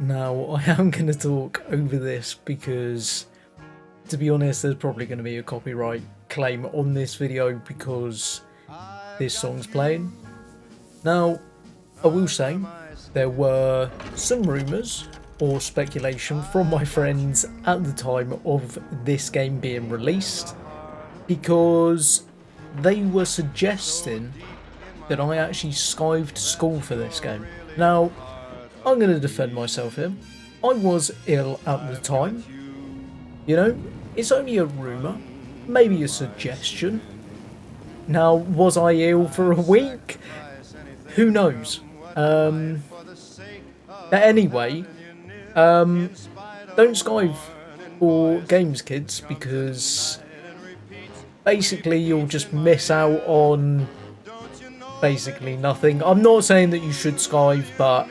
Now, I am going to talk over this because, to be honest, there's probably going to be a copyright claim on this video because this song's playing. Now, I will say, there were some rumours or speculation from my friends at the time of this game being released because they were suggesting that I actually skived school for this game. Now, I'm going to defend myself here. I was ill at the time. You know, it's only a rumour, maybe a suggestion. Now, was I ill for a week? Who knows? But anyway, don't skive for games, kids, because basically you'll just miss out on basically nothing. I'm not saying that you should skive, but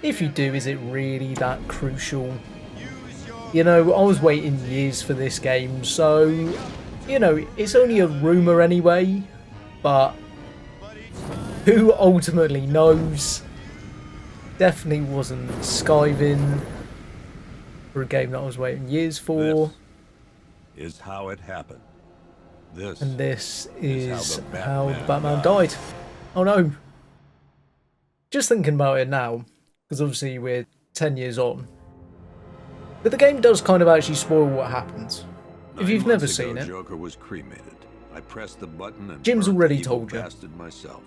if you do, is it really that crucial? You know, I was waiting years for this game, so, you know, it's only a rumour anyway, but who ultimately knows? Definitely wasn't skiving for a game that I was waiting years for. This is how it happened. This is how the Batman died. Oh no. Just thinking about it now, because obviously we're 10 years on. But the game does kind of actually spoil what happens. If you've never seen it, Joker was cremated. I pressed the button and Jim's already told you. Bastard myself.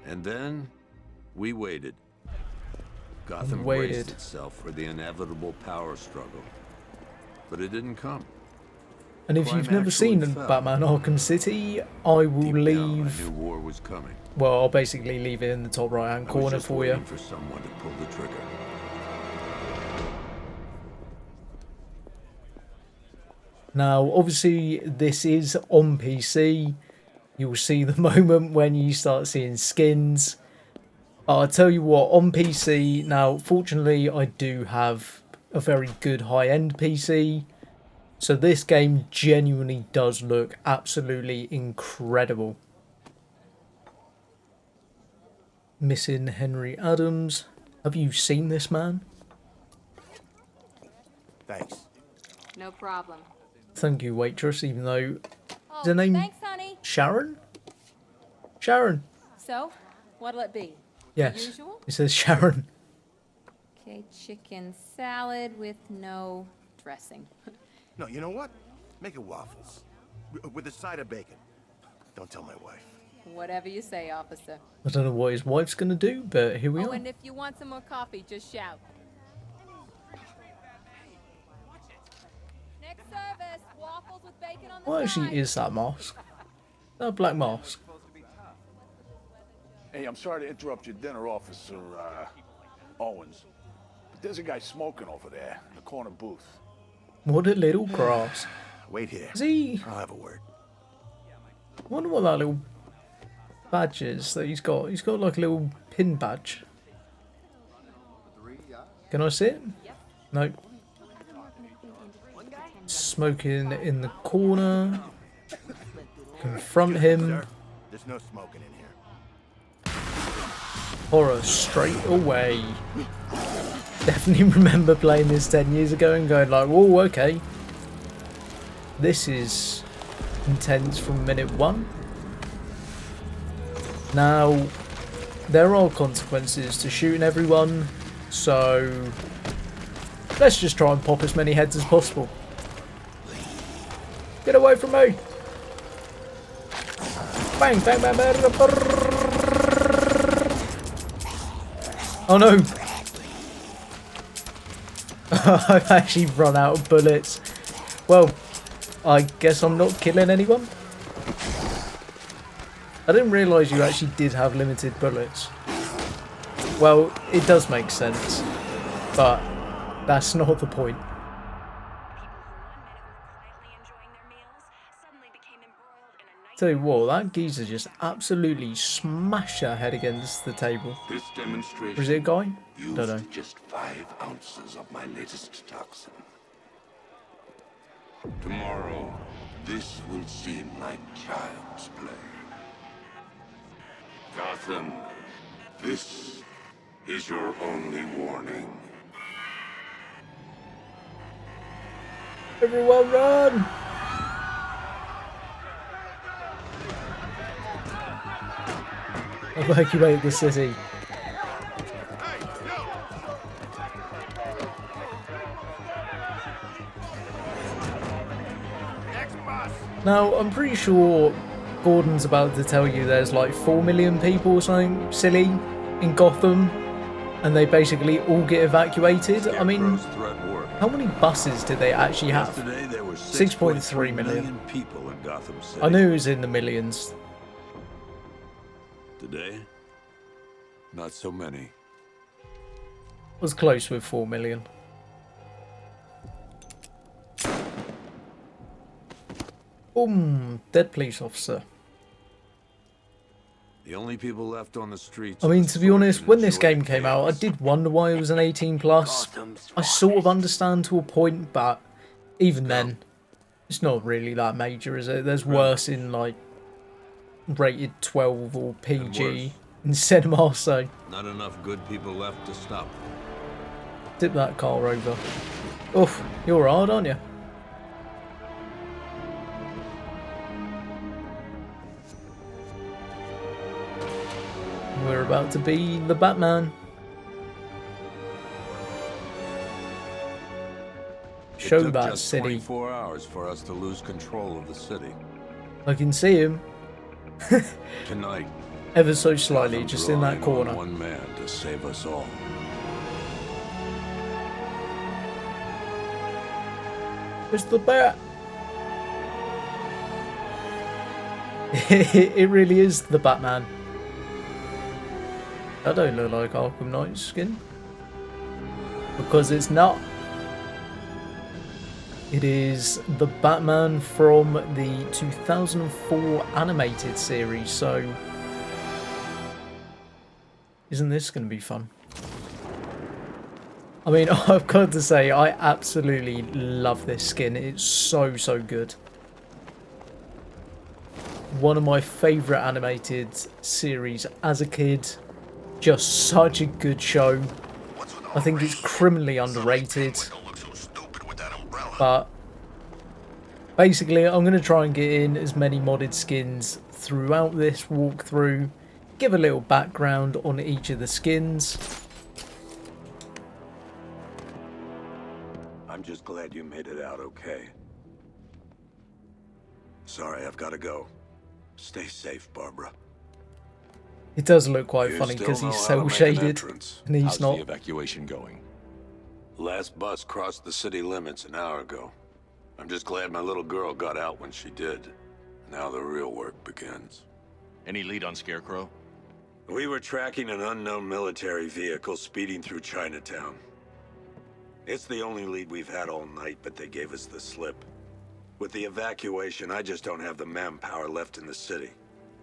And then we waited. Gotham braced itself for the inevitable power struggle. But it didn't come. And if you've never seen Batman Arkham City, I will leave. I knew war was coming. Well, I'll basically leave it in the top right hand corner for you. For someone to pull the trigger. Now, obviously, this is on PC. You'll see the moment when you start seeing skins. I'll tell you what, on PC, now, fortunately, I do have a very good high-end PC. So this game genuinely does look absolutely incredible. Missing Henry Adams. Have you seen this man? Thanks. No problem. Thank you, waitress, even though... Is her name thanks, honey. Sharon? Sharon. So, what'll it be? Yes. Usual? It says Sharon. Okay, chicken salad with no dressing. No, you know what? Make it waffles. With a side of bacon. Don't tell my wife. Whatever you say, officer. I don't know what his wife's going to do, but here we are. And if you want some more coffee, just shout. Next service, waffles with bacon on the What side. actually is that mask? That black mask. Hey, I'm sorry to interrupt your dinner, Officer Owens. But there's a guy smoking over there in the corner booth. What a little grass. Wait here. Is he... I'll have a word. I wonder what that little badge is that he's got. He's got like a little pin badge. Can I see it? No. Smoking in the corner. Confront him. Sir, there's no smoking in here. Horror straight away. Definitely remember playing this 10 years ago and going like, whoa, okay. This is intense from minute one. Now, there are consequences to shooting everyone, so let's just try and pop as many heads as possible. Get away from me! Bang, bang, bang, bang, oh no! I've actually run out of bullets. Well, I guess I'm not killing anyone. I didn't realise you actually did have limited bullets. Well, it does make sense, but that's not the point. Tell you what, that geezer just absolutely smashed her head against the table. This demonstration Or is it a guy? used Don't know. just 5 ounces of my latest toxin. Tomorrow, this will seem like child's play. Gotham, this is your only warning. Everyone run! Evacuate the city. Now, I'm pretty sure Gordon's about to tell you there's like 4 million people or something silly in Gotham, and they basically all get evacuated. I mean, how many buses did they actually have? Yesterday there were 6.3 million people in Gotham City. I knew it was in the millions. Today, not so many. Was close with 4 million. Boom! Dead police officer. The only people left on the streets. I mean, to be honest, when this game came out, I did wonder why it was an 18 plus. I sort of understand to a point, but even then, it's not really that major, is it? There's worse in like rated 12 or PG in cinema, so Not enough good people left to stop. tip that car over. Oof, you're hard, aren't you? We're about to be the Batman. Show It took that just city. 24 hours for us to lose control of the city. I can see him Tonight, ever so slightly, Gotham's just in that relying on corner. one man to save us all. It's the Bat. It really is the Batman. That don't look like Arkham Knight's skin. Because it's not. It is the Batman from the 2004 animated series, so isn't this going to be fun? I mean, I've got to say, I absolutely love this skin. It's so, so good. One of my favourite animated series as a kid. Just such a good show. I think it's criminally underrated. But basically, I'm going to try and get in as many modded skins throughout this walkthrough. Give a little background on each of the skins. I'm just glad you made it out okay. Sorry, I've got to go. Stay safe, Barbara. It does look quite You funny still because know he's how to make an cel-shaded entrance. and he's How's not. the evacuation going? Last bus crossed the city limits an hour ago. I'm just glad my little girl got out when she did. Now the real work begins. Any lead on Scarecrow? We were tracking an unknown military vehicle speeding through Chinatown. It's the only lead we've had all night, but they gave us the slip. With the evacuation, I just don't have the manpower left in the city.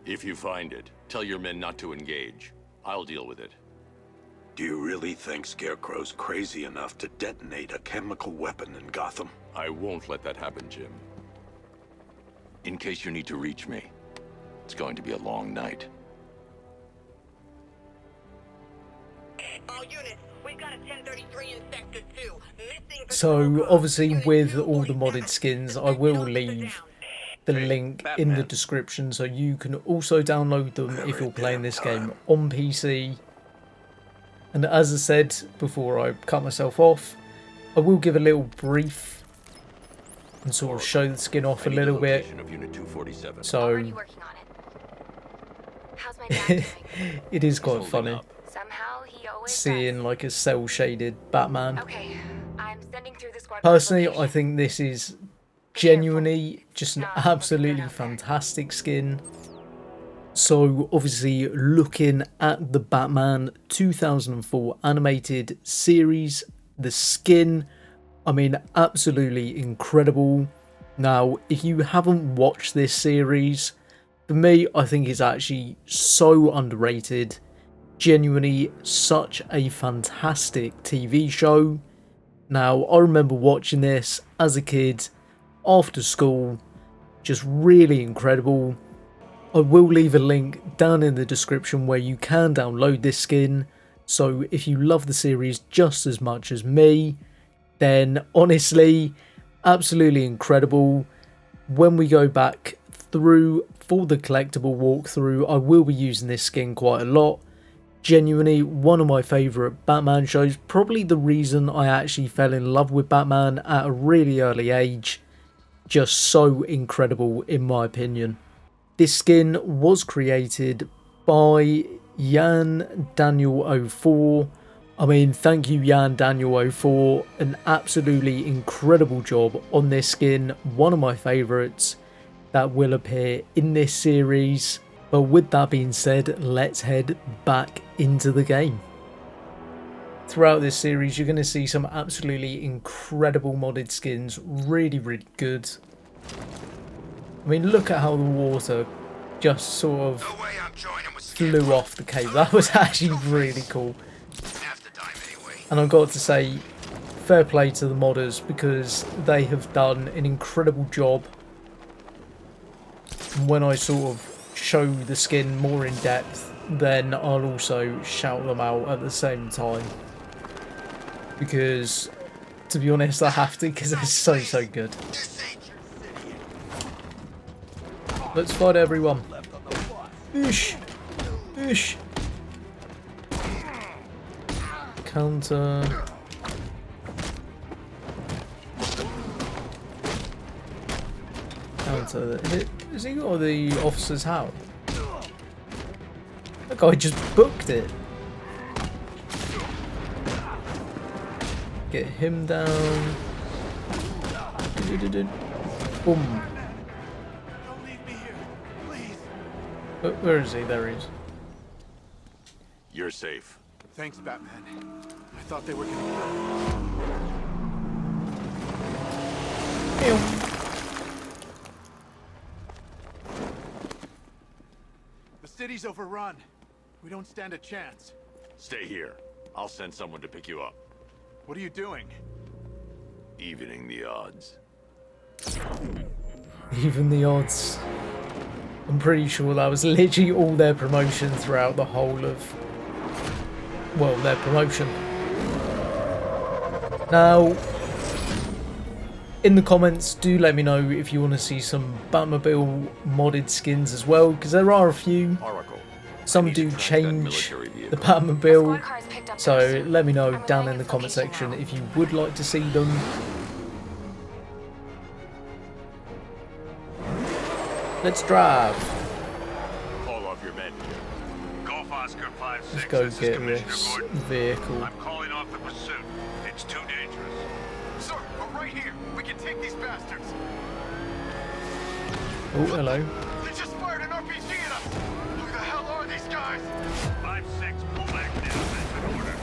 If you find it, tell your men not to engage. I'll deal with it. Do you really think Scarecrow's crazy enough to detonate a chemical weapon in Gotham? I won't let that happen, Jim. In case you need to reach me, it's going to be a long night. All units, we've got a 1033 in Sector 2. Missing So obviously with all the modded skins, I will leave the link in the description so you can also download them if you're playing this game on PC. And as I said before I cut myself off, I will give a little brief and sort of show the skin off a little bit. Of Unit 247. So Already working on it. How's my dad doing? it is quite Holding funny up. Somehow he always seeing does. like a cel-shaded Batman. Okay, I'm sending through the squad. Personally, location. I think this is genuinely just an absolutely fantastic skin. So obviously looking at the Batman 2004 animated series, the skin, I mean, absolutely incredible. Now, if you haven't watched this series, for me, I think it's actually so underrated. Genuinely such a fantastic TV show. Now, I remember watching this as a kid, after school, just really incredible. I will leave a link down in the description where you can download this skin So if you love the series just as much as me, then honestly, absolutely incredible. When we go back through for the collectible walkthrough, I will be using this skin quite a lot. Genuinely one of my favourite Batman shows, probably the reason I actually fell in love with Batman at a really early age. Just so incredible in my opinion. This skin was created by Yan Daniel 04. I mean, thank you Yan Daniel 04, an absolutely incredible job on this skin, one of my favourites that will appear in this series. But with that being said, let's head back into the game. Throughout this series, you're going to see some absolutely incredible modded skins, really good. I mean, look at how the water just sort of flew off the cave. That was actually really cool. And I've got to say, fair play to the modders, because they have done an incredible job. When I sort of show the skin more in depth, then I'll also shout them out at the same time, because to be honest I have to, because they're so good. Let's fight everyone. Oosh. Oosh. Counter. Counter. Has he got the officer's hat? That guy just booked it. Get him down. Boom. Don't leave me here, please. Where is he? There he is. You're safe. Thanks, Batman. I thought they were gonna kill me. The city's overrun. We don't stand a chance. Stay here. I'll send someone to pick you up. What are you doing? Evening the odds. Even the odds. I'm pretty sure that was literally all their promotion throughout the whole of, well, their promotion. Now, in the comments, do let me know if you want to see some Batmobile modded skins as well, because there are a few. Some do change the Batmobile, so let me know down in the comment section if you would like to see them. Let's drive. Call off your men. Golf Oscar 5-6. Let's go This is get Commissioner this Gordon. vehicle. I'm calling off the pursuit. It's too dangerous. Sir, we're right here. We can take these bastards. Oh, hello. They just fired an RPG at us. Who the hell are these guys? 5-6, pull back now. That's an order.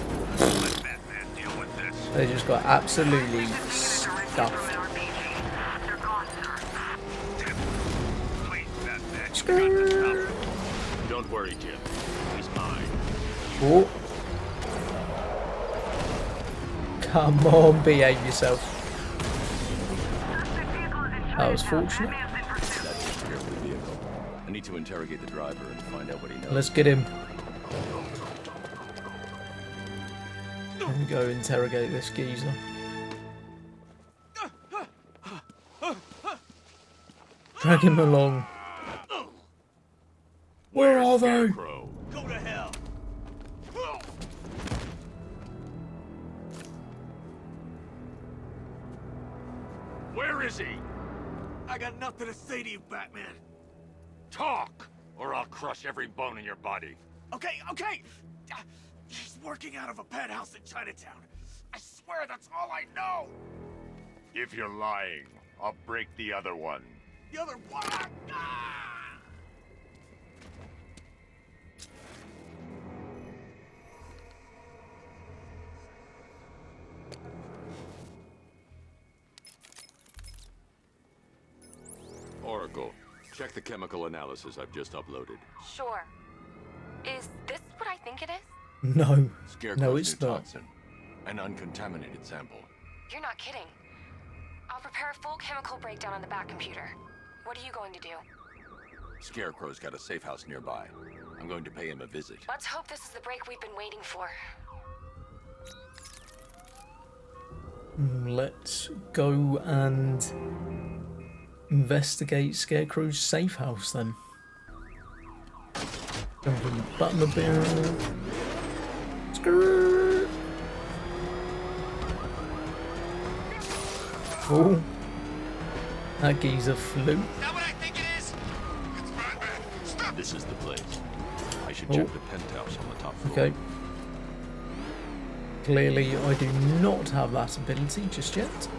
Let Batman deal with this. They just got absolutely stuffed. Please, Batman, you got this covered. Don't worry, Jim. He's mine. Oh. Come on, behave yourself. That was fortunate. That's the vehicle. I need to interrogate the driver and find out what he knows. Let's get him. And go interrogate this geezer. Drag him along. Where are they? Scarecrow? Go to hell. Where is he? I got nothing to say to you, Batman. Talk, or I'll crush every bone in your body. Okay. He's working out of a penthouse in Chinatown. I swear that's all I know. If you're lying, I'll break the other one. The other one. Ah! Oracle, check the chemical analysis I've just uploaded. Sure. Is this what I think it is? No. Scarecrow's No, it's new not. toxin, an uncontaminated sample. You're not kidding. I'll prepare a full chemical breakdown on the back computer. What are you going to do? Scarecrow's got a safe house nearby. I'm going to pay him a visit. Let's hope this is the break we've been waiting for. Let's go and investigate Scarecrow's safe house then. Jump in the Batmobile. Skrrr. Oh, that geezer flew. Is that what I think it is? It's Batman. Stop. This is the place. I should check the penthouse on the top floor. Okay. Clearly, I do not have that ability just yet.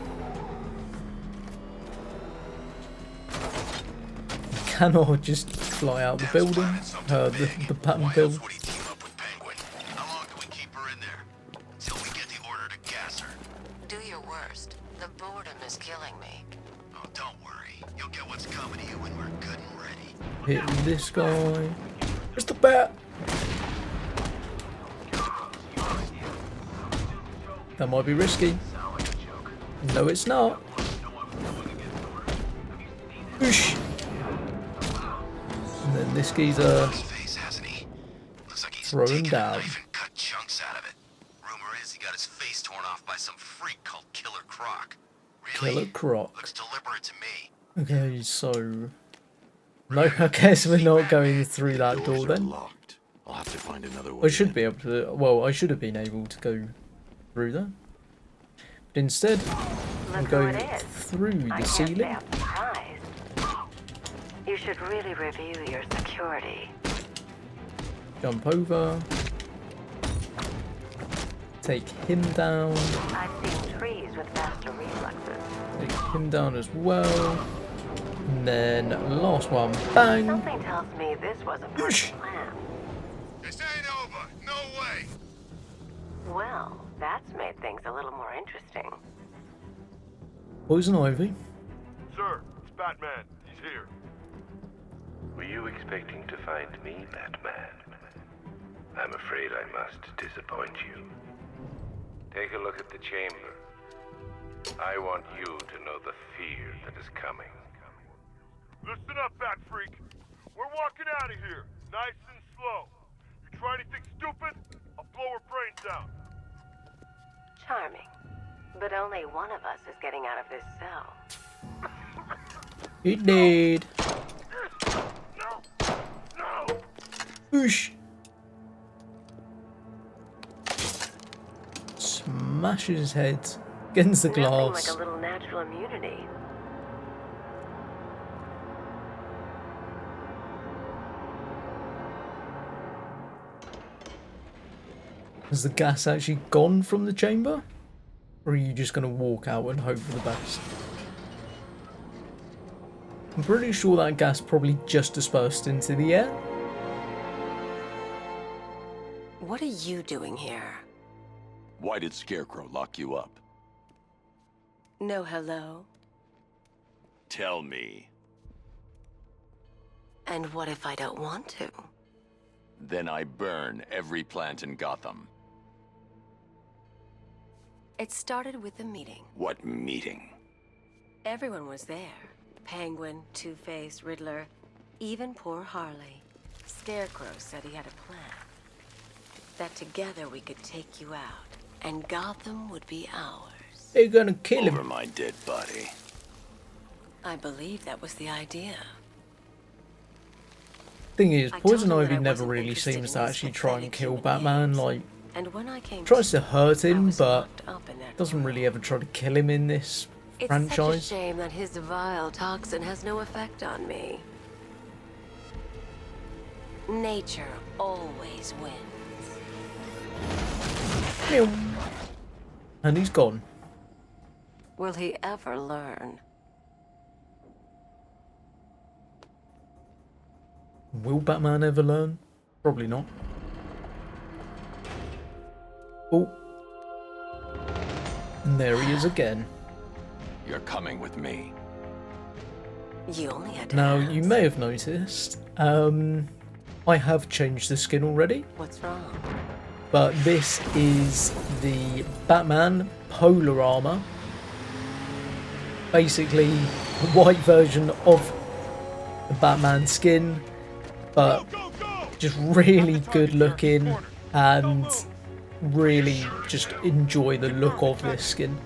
I cannot just fly out the building. The pattern build. Would he team up with Penguin? How long do we keep her in there? Till we get the order to gas her. Do your worst. The boredom is killing me. Oh, don't worry. You'll get what's coming to you when we're good and ready. Hit this guy. It's the bat. That might be risky. No, it's not. Whoosh. And then this geezer throw him down. Cut chunks out of it. Rumor is he got his face torn off by some freak called Killer Croc. Really? Killer Croc. Looks deliberate to me. Okay, so no, I guess we're not going through that door then. Locked. I'll have to find another way. I should be able to. Well, I should have been able to go through there. But instead, I'm going through the ceiling. You should really review your security. Jump over. Take him down. I've seen trees with faster reflexes. Take him down as well. And then last one. Bang! Something tells me this wasn't part of the plan. This ain't over. No way. Well, that's made things a little more interesting. Poison Ivy. Sir, it's Batman. He's here. Were you expecting to find me, Batman? I'm afraid I must disappoint you. Take a look at the chamber. I want you to know the fear that is coming. Listen up, Bat Freak. We're walking out of here, nice and slow. You try anything stupid, I'll blow her brains out. Charming. But only one of us is getting out of this cell. Indeed. No! Whoosh. Smashes his head against the Nothing glass. like a little natural immunity. Has the gas actually gone from the chamber? Or are you just going to walk out and hope for the best? I'm pretty sure that gas probably just dispersed into the air. What are you doing here? Why did Scarecrow lock you up? No hello? Tell me. And what if I don't want to? Then I burn every plant in Gotham. It started with a meeting. What meeting? Everyone was there. Penguin, Two-Face, Riddler, even poor Harley. Scarecrow said he had a plan. That together we could take you out, and Gotham would be ours. They're gonna kill him. Over my dead body. I believe that was the idea. Thing is, I Poison told him that Ivy I never wasn't really interested seems in to these actually try and pathetic kill human Batman. beings. Like, And when I came tries to hurt I him, was but locked up in that doesn't room. really ever try to kill him in this It's franchise. such a shame that his vile toxin has no effect on me. Nature always wins. And he's gone. Will he ever learn? Will Batman ever learn? Probably not. Oh. And there he is again. You're coming with me. You only had to Now, ask. you may have noticed, I have changed the skin already, What's wrong? but this is the Batman polar armor. Basically, the white version of the Batman skin, but just really good looking, and really just enjoy the look of this skin.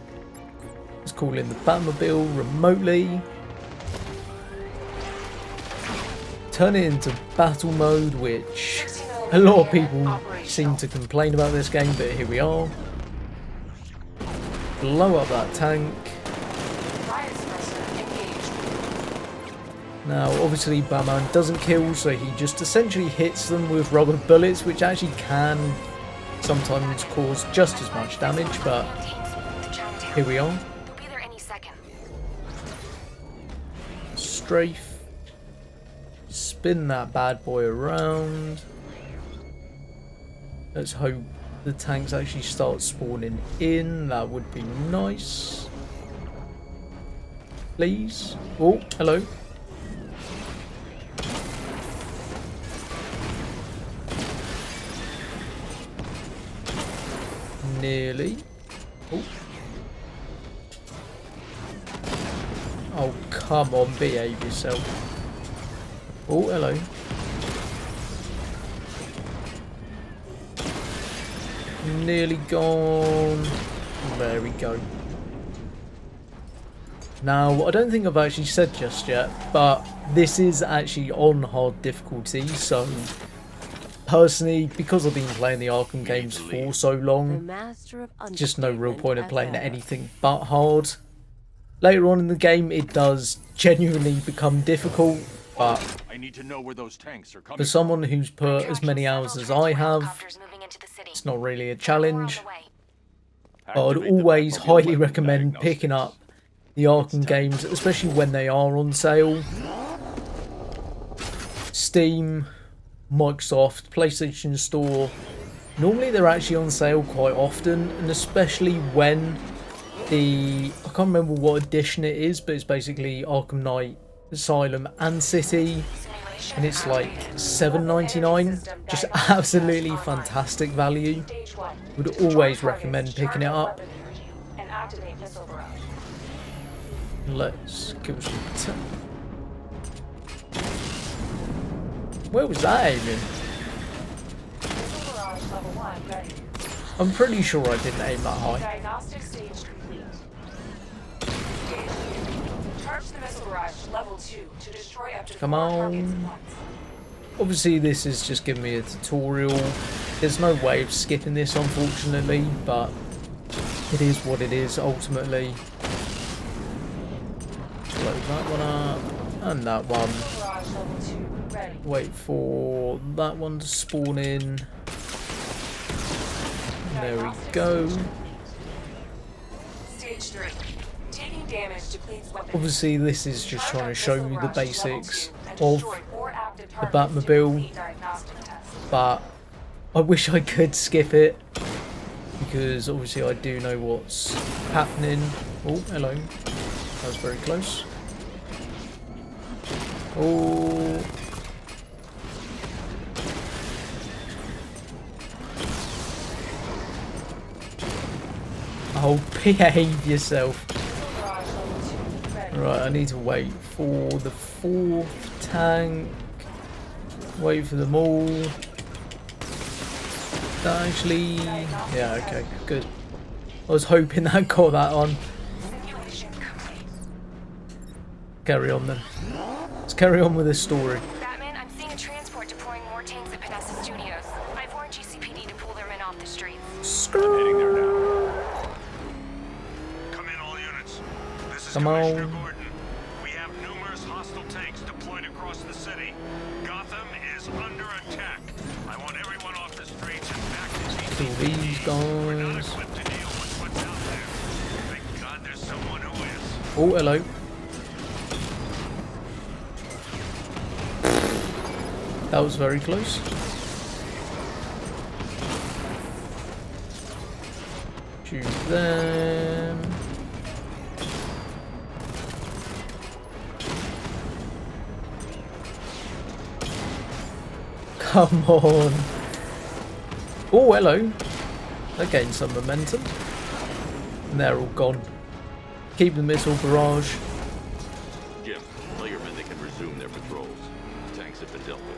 Let's call in the Batmobile remotely. Turn it into battle mode, which a lot of people seem to complain about this game, but here we are. Blow up that tank. Now, obviously, Batman doesn't kill, so he just essentially hits them with rubber bullets, which actually can sometimes cause just as much damage, but here we are. Strafe. Spin that bad boy around. Let's hope the tanks actually start spawning in. That would be nice. Please. Oh, hello. Nearly. Oh. Oh, come on, behave yourself. Oh, hello. Nearly gone. There we go. Now, I don't think I've actually said just yet, but this is actually on hard difficulty, so personally, because I've been playing the Arkham games for so long, just no real point of playing anything but hard. Later on in the game, it does genuinely become difficult, but I need to know where those tanks are coming for someone who's put as many hours as I have, it's not really a challenge. But I'd always highly recommend picking up the Arkham games, especially when they are on sale. Steam, Microsoft, PlayStation Store, normally they're actually on sale quite often, and especially when I can't remember what edition it is, but it's basically Arkham Knight, Asylum and City, and it's like $7.99, just absolutely fantastic value. Would always recommend picking it up. Let's give some where was that aiming? I'm pretty sure I didn't aim that high. Diagnostic stage complete. Charge the missile barrage level 2 to destroy up to 4 targets at once. Obviously this is just giving me a tutorial. There's no way of skipping this, unfortunately, but it is what it is ultimately. Blow that one up, and that one. Wait for that one to spawn in. There we go. Stage 3. Taking damage depletes weapon. Obviously this is just trying to show you the basics of the Batmobile, but I wish I could skip it, because obviously I do know what's happening. Oh, hello. That was very close. Oh. Oh, behave yourself. Right, I need to wait for the 4th tank. Wait for them all. That actually... yeah, okay, good. I was hoping that got that on. Carry on then. Let's carry on with this story. Batman, I'm seeing a transport deploying more tanks at Panessa Studios. I've warned GCPD to pull their men off the streets. Heading there now. Come in, all units. This is Come Commissioner on. Gordon. We have numerous hostile tanks deployed across the city. Gotham is under attack. I want everyone off the streets and back to Kill these We're not guys. equipped to deal with what's out there. Thank God there's someone who is. Oh, hello. That was very close. Shoot them. Come on. Oh, hello. That gained some momentum. And they're all gone. Keep the missile barrage. Jim, tell your men they can resume their patrols. The tanks have been dealt with.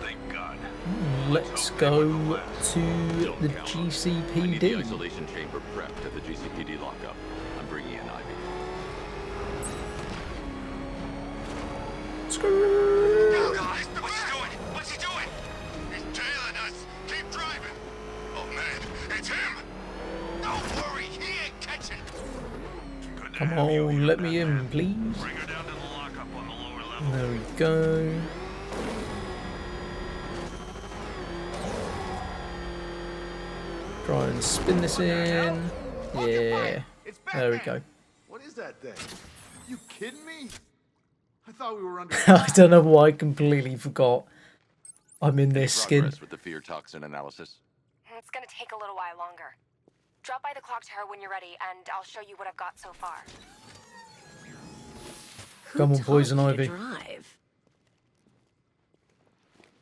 Thank God. let's go to the I need the GCPD. isolation chamber prepped at the GCPD lockup. I'm bringing in Ivy. Oh God! What's he doing? What's he doing? He's tailing us. Keep driving. Oh man, it's him. Don't worry, he ain't catching. Come on, let me in, please. Bring her down to the lockup on the lower level. There we go. Try and spin this in. Yeah. There we go. What is that thing? You kidding me? I thought we were under. I don't know why I completely forgot I'm in this skin. Progress with the fear toxin analysis. It's gonna take a little while longer. Drop by the clock tower when you're ready, and I'll show you what I've got so far. Come on, Poison Ivy. Drive.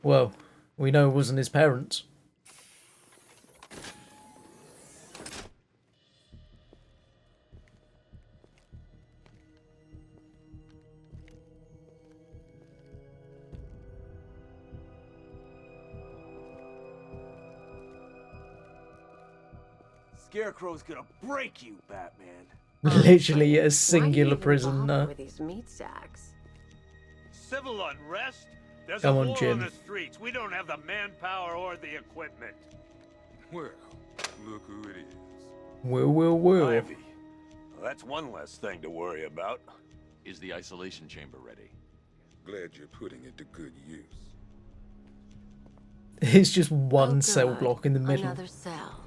Well, we know it wasn't his parents. Scarecrow's gonna break you, Batman. Literally a Why singular even prison. bother with these meat sacks? Civil unrest? There's Come a on, war Jim. on the streets. We don't have the manpower or the equipment. Well, look who it is. Well. Ivy. Well, that's one less thing to worry about. Is the isolation chamber ready? Glad you're putting it to good use. It's just one Oh, cell good. block in the middle. Another cell.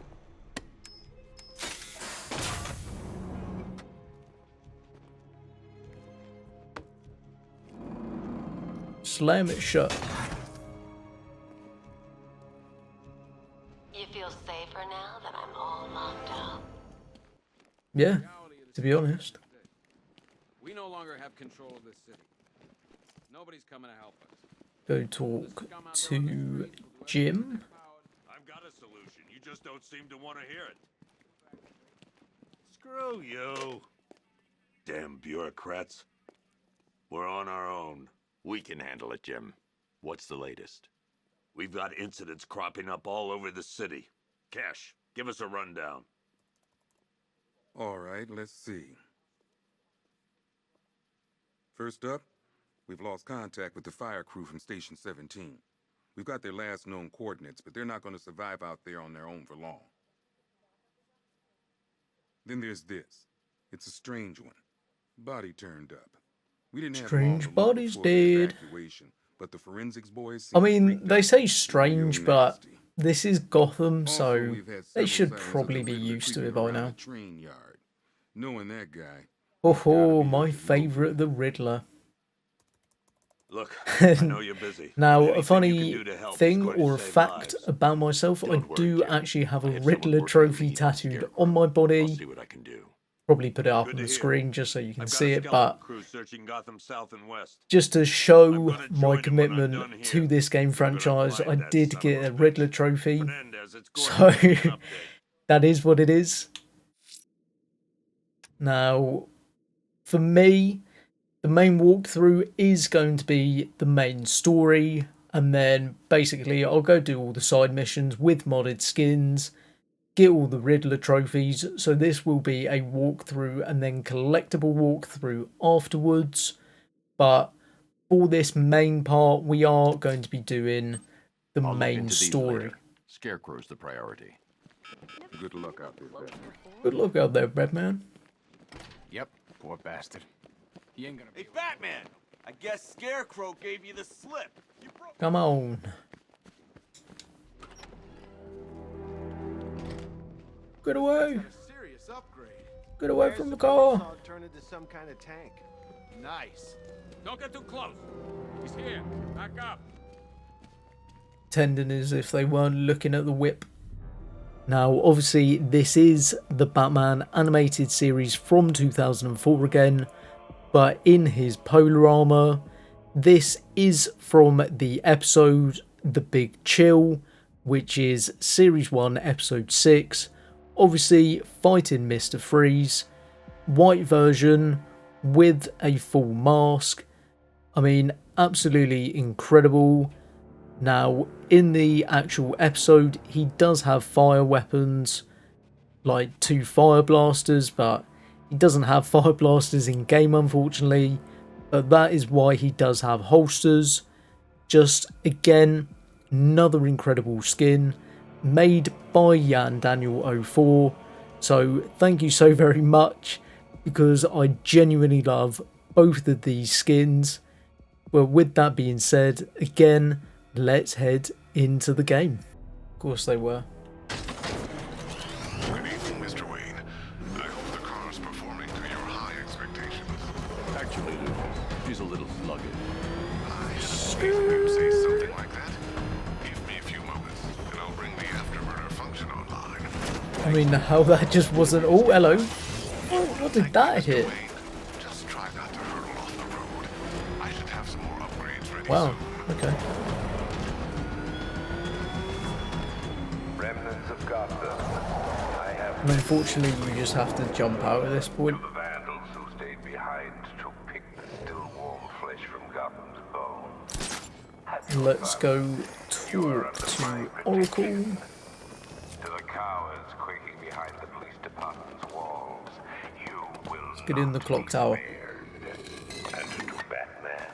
Slam it shut. You feel safer now that I'm all locked up? Yeah, to be honest. We no longer have control of this city. Nobody's coming to help us. Go talk to Jim. I've got a solution. You just don't seem to want to hear it. Screw you. Damn bureaucrats. We're on our own. We can handle it, Jim. What's the latest? We've got incidents cropping up all over the city. Cash, give us a rundown. All right, let's see. First up, we've lost contact with the fire crew from Station 17. We've got their last known coordinates, but they're not going to survive out there on their own for long. Then there's this. It's a strange one. Body turned up. We didn't Strange have long to look bodies before the dead. evacuation, but the forensics boys I seem mean, freaked they out. say strange, but this is Gotham, Also, so we've had they several should sightings of probably the be Riddler used to it creeping by around now. the train yard. Knowing that guy. Oh, my favourite, the Riddler. Look, I know you're busy. Now, Anything a you funny can do to help is thing going to or a save fact lives. about myself, I Don't worry, do Jim. actually have a I have someone Riddler working trophy the lead on tattooed Scarecrow. on my I'll body. see what I can do. Probably put it up Good on to the hear. screen just so you can I've got see a it, skeleton but crew searching Gotham South and West. just to show I'm gonna join my him when I'm commitment done to here. this game I'm gonna franchise, I blind that did son get of a a bitch. Riddler trophy. Menendez, it's going So, to be an update. that is what it is. Now, for me, the main walkthrough is going to be the main story, and then basically I'll go do all the side missions with modded skins, get all the Riddler trophies, so this will be a walkthrough and then collectible walkthrough afterwards, but for this main part we are going to be doing the I'll look main into these story. later. Scarecrow's the priority. Good luck out there, Batman. Good luck out there, Batman. Yep, poor bastard. He ain't gonna be. Hey, Batman! I guess Scarecrow gave you the slip. You broke. Come on. Get away. A serious upgrade. Get away from the car. Turn into some kind of tank. Nice. Don't get too close. He's here. Back up. Tending as if they weren't looking at the whip. Now, obviously, this is the Batman animated series from 2004 again, but in his polar armor. This is from the episode The Big Chill, which is Series 1, Episode 6. Obviously, fighting Mr. Freeze. White version with a full mask. I mean, absolutely incredible. Now, in the actual episode, he does have fire weapons, like 2 fire blasters, but he doesn't have fire blasters in game, unfortunately. But that is why he does have holsters. Just, again, another incredible skin, made by Jan Daniel 04. So, thank you so very much, because I genuinely love both of these skins. Well, with that being said, again, let's head into the game. Of course they were. Good evening, Mr. Wayne. I hope the car's performing to your high expectations. Actually, she's a little sluggish. I had a feeling you'd say something like that. Give me a few moments, and I'll bring the afterburner function online. I mean, how that just wasn't... Oh, hello. What did that hit? Just try not to hurtle off the road. I should have some more upgrades ready Wow, soon. okay. Remnants of Gotham. I have And unfortunately, you just have to jump out at this point. the vandals who stayed behind to pick the still warm flesh from Gotham's bones. Let's go talk to Oracle. To the cowards quaking behind the police department's walls, you will Let's get in the clock tower. And to Batman,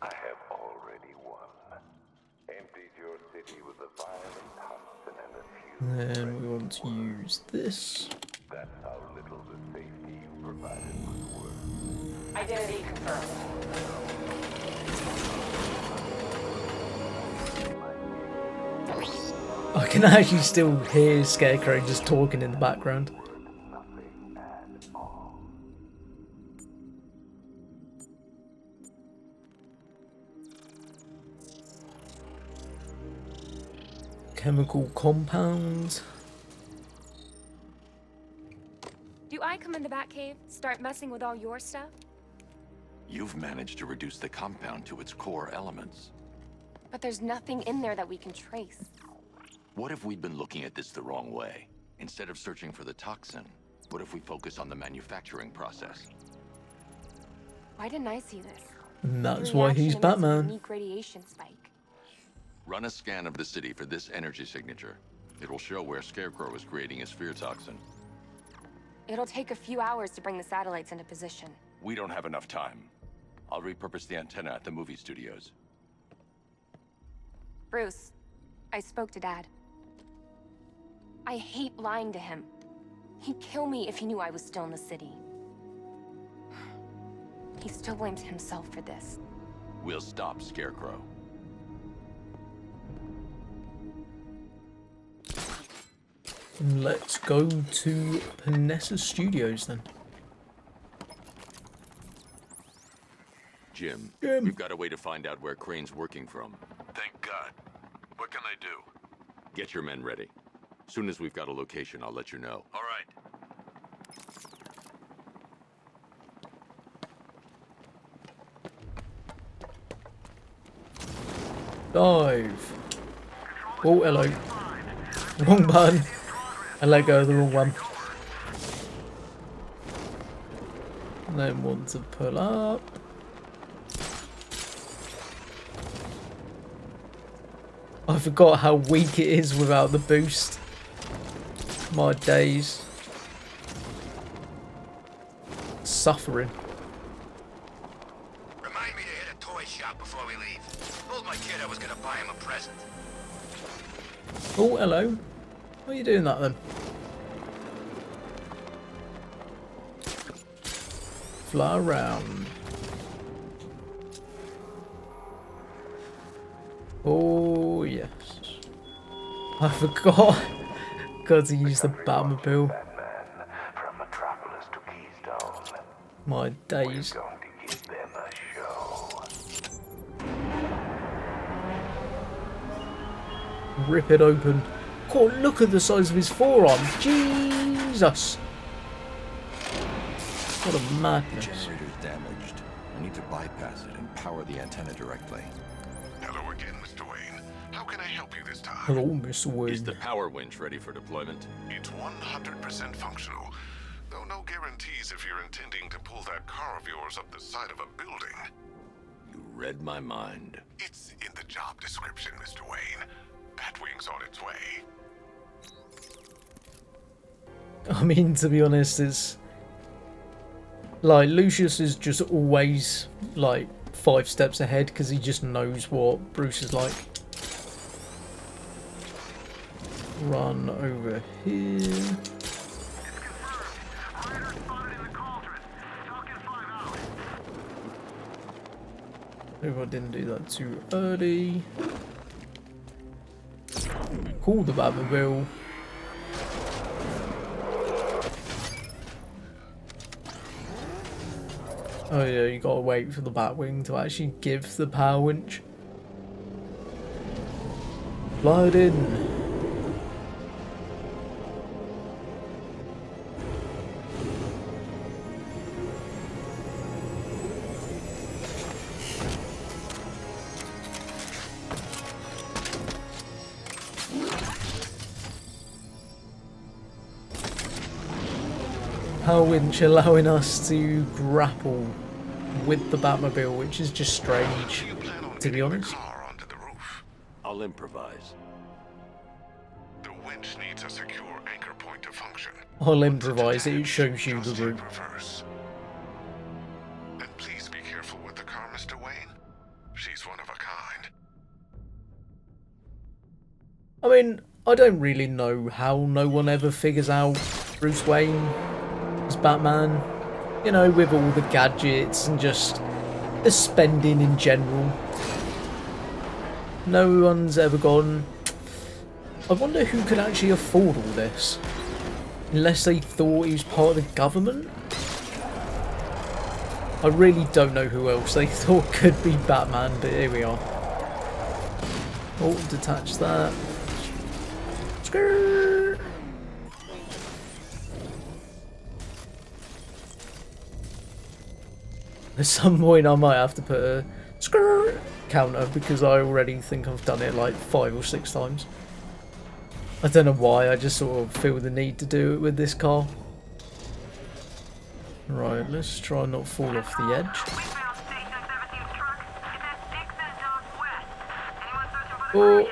I have already won. Emptied your city with a violent Hudson and a few. And then we want to use this. That's how little the safety you provided was worth. Identity confirmed. I can actually still hear Scarecrow just talking in the background. Chemical compound. Do I come in the Batcave, start messing with all your stuff? You've managed to reduce the compound to its core elements. But there's nothing in there that we can trace. What if we'd been looking at this the wrong way? Instead of searching for the toxin, what if we focus on the manufacturing process? Why didn't I see this? And that's The why reaction he's emits a Batman. unique radiation spike. Run a scan of the city for this energy signature. It will show where Scarecrow is creating his fear toxin. It'll take a few hours to bring the satellites into position. We don't have enough time. I'll repurpose the antenna at the movie studios. Bruce, I spoke to Dad. I hate lying to him. He'd kill me if he knew I was still in the city. He still blames himself for this. We'll stop Scarecrow. Let's go to Panessa Studios then. Jim, we've got a way to find out where Crane's working from. Thank God. What can I do? Get your men ready. Soon as we've got a location, I'll let you know. All right. Dive. Oh, hello. Wrong button. I let go of the wrong one. Then want to pull up. I forgot how weak it is without the boost. My days. Suffering. Remind me to hit a toy shop before we leave. Told my kid I was gonna buy him a present. Oh, hello. Why are you doing that then? Fly around. Oh, yes. I forgot. Got to use the Batmobile. From Metropolis to Keystone. My days. We're going to give them a show. Rip it open. God, look at the size of his forearm. Jesus. What a madness. The generator's damaged. I need to bypass it and power the antenna directly. Hello again, Mr. Wayne. How can I help you this time? Hello, Mr. Wayne. Is the power winch ready for deployment? It's 100% functional. Though no guarantees if you're intending to pull that car of yours up the side of a building. You read my mind. It's in the job description, Mr. Wayne. Batwing's on its way. I mean, to be honest, it's like Lucius is just always like 5 steps ahead because he just knows what Bruce is like. Run over here. Hope I didn't do that too early. Call the Batmobile. Oh yeah, you gotta wait for the Batwing to actually give the power winch. Fly it in. Power winch allowing us to grapple with the Batmobile, which is just strange, to be honest. I'll improvise. The winch needs a secure anchor point to function. I'll improvise, it shows you the route. And please be careful with the car, Mr. Wayne. She's one of a kind. I mean, I don't really know how no one ever figures out Bruce Wayne as Batman. You know, with all the gadgets and just the spending in general. No one's ever gone, I wonder who could actually afford all this. Unless they thought he was part of the government. I really don't know who else they thought could be Batman, but here we are. Oh, detach that. Skirt. At some point I might have to put a skirt counter because I already think I've done it like 5 or 6 times. I don't know why, I just sort of feel the need to do it with this car. Right, let's try and not fall off the edge. Or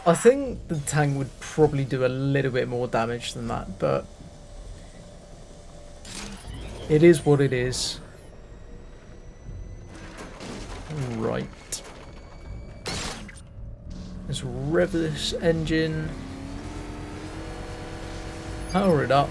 I think the tank would probably do a little bit more damage than that, but it is what it is. Right. Let's rev this engine. Power it up.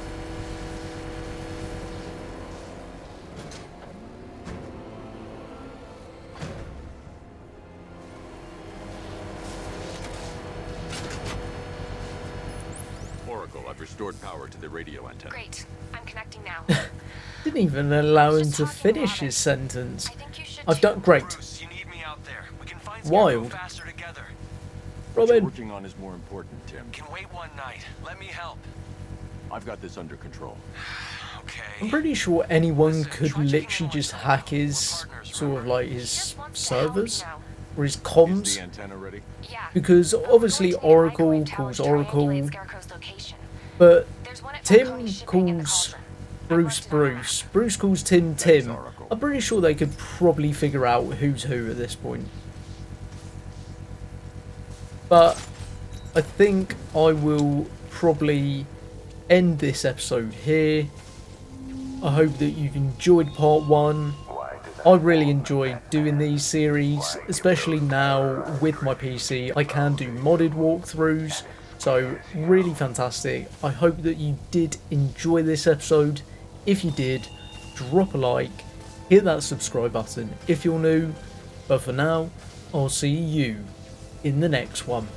Oracle, I've restored power to the radio antenna. Great. I'm connecting now. Didn't even allow him to finish his sentence. I've done great. Bruce, you need me out there. We can find Wild. Scarecrow faster together. What you're Robin. working on is more important, Tim. Can wait one night. Let me help. I've got this under control. Okay. I'm pretty sure anyone could literally just hack his sort of like his servers or his Is comms, the antenna ready? because obviously Oracle calls Oracle, but Tim calls Bruce Bruce, Bruce calls Tim Tim. I'm pretty sure they could probably figure out who's who at this point. But I think I will probably end this episode here. I hope that you've enjoyed part 1. I really enjoy doing these series, especially now with my PC. I can do modded walkthroughs, so really fantastic. I hope that you did enjoy this episode. If you did, drop a like, hit that subscribe button if you're new. But for now, I'll see you in the next one.